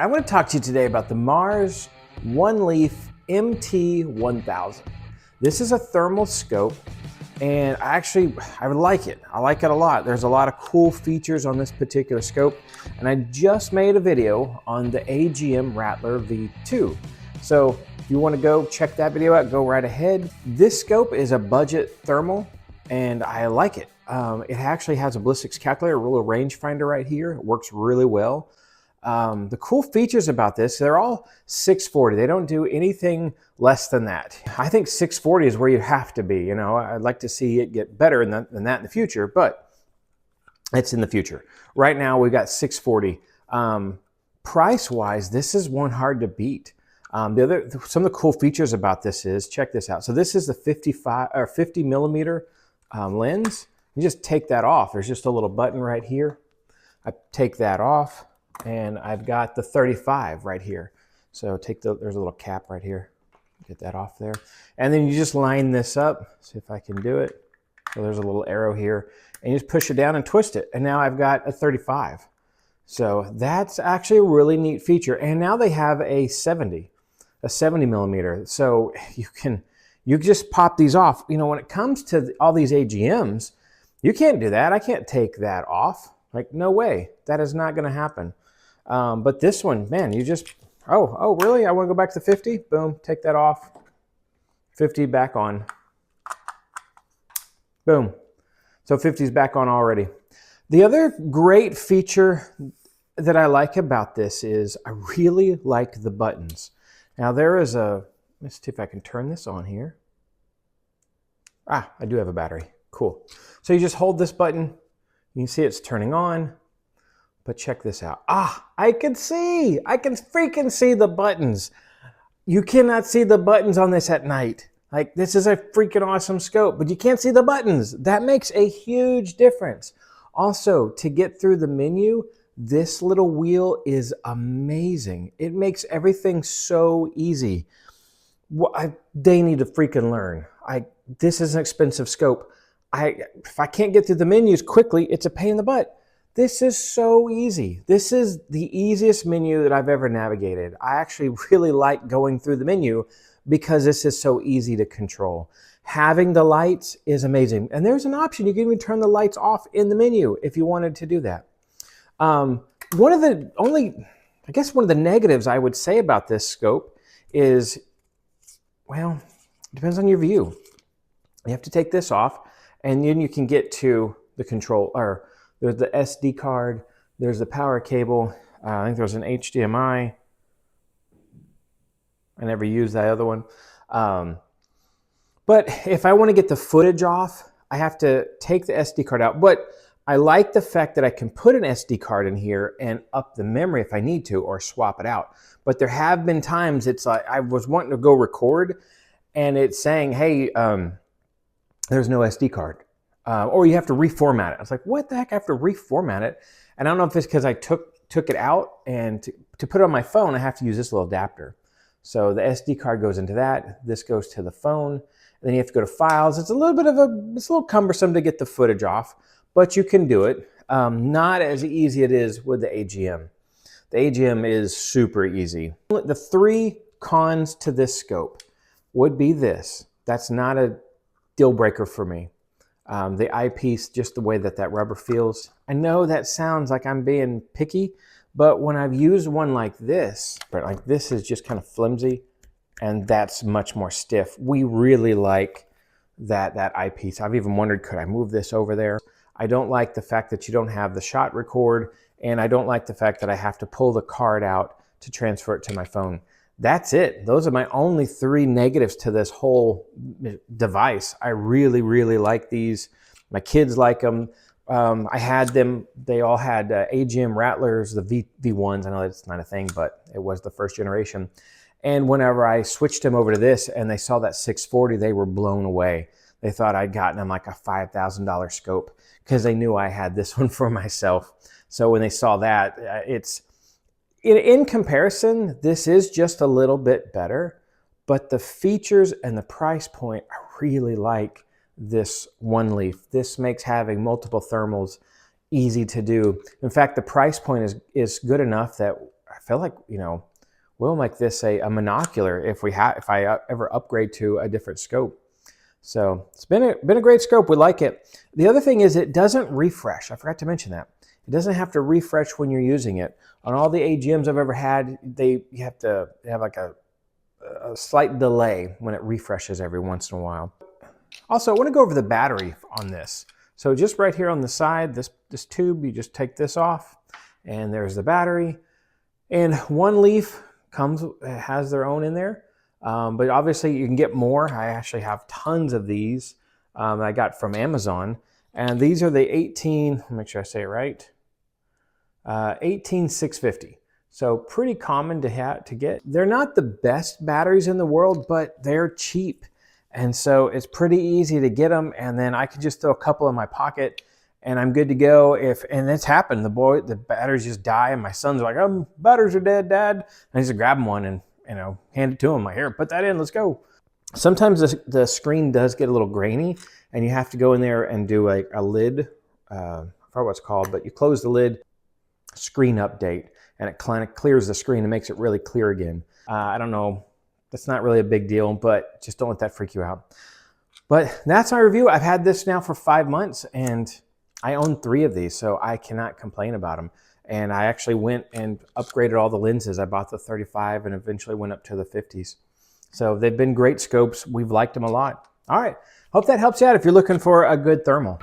I want to talk to you today about the Mars Oneleaf MT1000. This is a thermal scope, and I like it. I like it a lot. There's a lot of cool features on this particular scope, and I just made a video on the AGM Rattler V2. So if you want to go check that video out, go right ahead. This scope is a budget thermal, and I like it. It actually has a ballistics calculator, a little rangefinder right here. It works really well. The cool features about this, they're all 640. They don't do anything less than that. I think 640 is where you have to be. You know, I'd like to see it get better than that in the future, but it's in the future. Right now we've got 640. Price-wise, this is one hard to beat. Some of the cool features about this is, check this out. So this is the 50 millimeter lens. You just take that off. There's just a little button right here. I take that off. And I've got the 35 right here. So there's a little cap right here. Get that off there. And then you just line this up. See if I can do it. So there's a little arrow here. And you just push it down and twist it. And now I've got a 35. So that's actually a really neat feature. And now they have a 70 millimeter. So you just pop these off. You know, when it comes to all these AGMs, you can't do that. I can't take that off. Like, no way. That is not going to happen. But this one, man, you just, oh, really? I want to go back to 50? Boom, take that off. 50 back on. Boom. So 50 is back on already. The other great feature that I like about this is I really like the buttons. Now let's see if I can turn this on here. I do have a battery. Cool. So you just hold this button. You can see it's turning on. But check this out. I can freaking see the buttons. You cannot see the buttons on this at night. Like, this is a freaking awesome scope, but you can't see the buttons. That makes a huge difference. Also, to get through the menu, this little wheel is amazing. It makes everything so easy. They need to freaking learn. This is an expensive scope. If I can't get through the menus quickly, it's a pain in the butt. This is so easy. This is the easiest menu that I've ever navigated. I actually really like going through the menu because this is so easy to control. Having the lights is amazing. And there's an option. You can even turn the lights off in the menu if you wanted to do that. One of the negatives I would say about this scope is, well, it depends on your view. You have to take this off, and then you can get to the control, or there's the SD card, there's the power cable, I think there's an HDMI. I never used that other one. But if I want to get the footage off, I have to take the SD card out. But I like the fact that I can put an SD card in here and up the memory if I need to, or swap it out. But there have been times it's like I was wanting to go record and it's saying, hey, there's no SD card. Or you have to reformat it. I was like, what the heck? I have to reformat it. And I don't know if it's because I took it out, and to put it on my phone, I have to use this little adapter. So the SD card goes into that. This goes to the phone. And then you have to go to files. It's a little cumbersome to get the footage off, but you can do it. Not as easy it is with the AGM. The AGM is super easy. The three cons to this scope would be this. That's not a deal breaker for me. The eyepiece, just the way that rubber feels. I know that sounds like I'm being picky, but when I've used one like this is just kind of flimsy, and that's much more stiff. We really like that eyepiece. I've even wondered, could I move this over there? I don't like the fact that you don't have the shot record, and I don't like the fact that I have to pull the card out to transfer it to my phone. That's it. Those are my only three negatives to this whole device. I really, really like these. My kids like them. I had them. They all had AGM Rattlers, the V1s. I know that's not a thing, but it was the first generation. And whenever I switched them over to this and they saw that 640, they were blown away. They thought I'd gotten them like a $5,000 scope because they knew I had this one for myself. So when they saw that, in comparison, this is just a little bit better, but the features and the price point, I really like this Oneleaf. This makes having multiple thermals easy to do. In fact, the price point is good enough that if feel like, you know, we'll make this a monocular if I ever upgrade to a different scope. So it's been a great scope. We like it. The other thing is it doesn't refresh. I forgot to mention that. It doesn't have to refresh when you're using it. On all the AGMs I've ever had, you have to have like a slight delay when it refreshes every once in a while. Also, I want to go over the battery on this. So just right here on the side, this tube, you just take this off, and there's the battery. And Oneleaf has their own in there, but obviously you can get more. I actually have tons of these I got from Amazon, and these are the 18. Let me make sure I say it right. 18650. So pretty common to get. They're not the best batteries in the world, but they're cheap. And so it's pretty easy to get them. And then I can just throw a couple in my pocket and I'm good to go. And it's happened. The batteries just die. And my son's like, batteries are dead, Dad. And I just grab him one and, you know, hand it to him. Like, here, put that in, let's go. Sometimes the screen does get a little grainy and you have to go in there and do like a lid, I forgot what it's called, but you close the lid, screen update, and it kind of clears the screen and makes it really clear again. I don't know. That's not really a big deal, but just don't let that freak you out. But that's my review. I've had this now for 5 months and I own 3 of these, so I cannot complain about them. And I actually went and upgraded all the lenses. I bought the 35 and eventually went up to the 50s. So they've been great scopes. We've liked them a lot. All right. Hope that helps you out if you're looking for a good thermal.